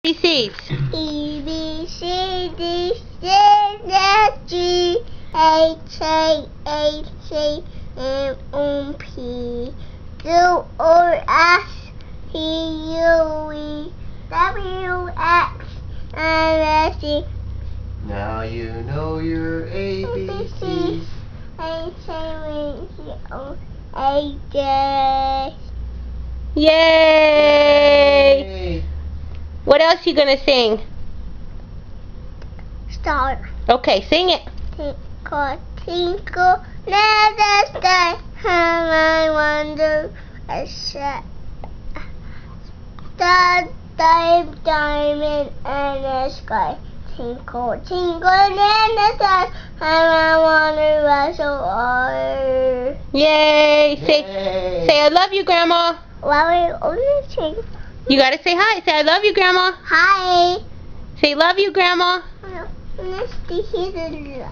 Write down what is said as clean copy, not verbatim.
ABCs. E, B, C, D, C, F, G, H, A, H, C, M, O, P, Q, R, S, T, U, V, W, X, Y, Z. Now you know your ABCs. H, A, C, O, A, J. Yay! Yay! What else you gonna sing? Star. Okay, sing it. Tinkle, tinkle, little star, how I wonder, I said. Star, diamond, and the sky. Tinkle, tinkle, little star, how I wonder, why so are. Yay! Yay! Say I love you, Grandma. Why we only sing? You gotta say hi. Say I love you, Grandma. Hi. Say love you, Grandma. Let's see here.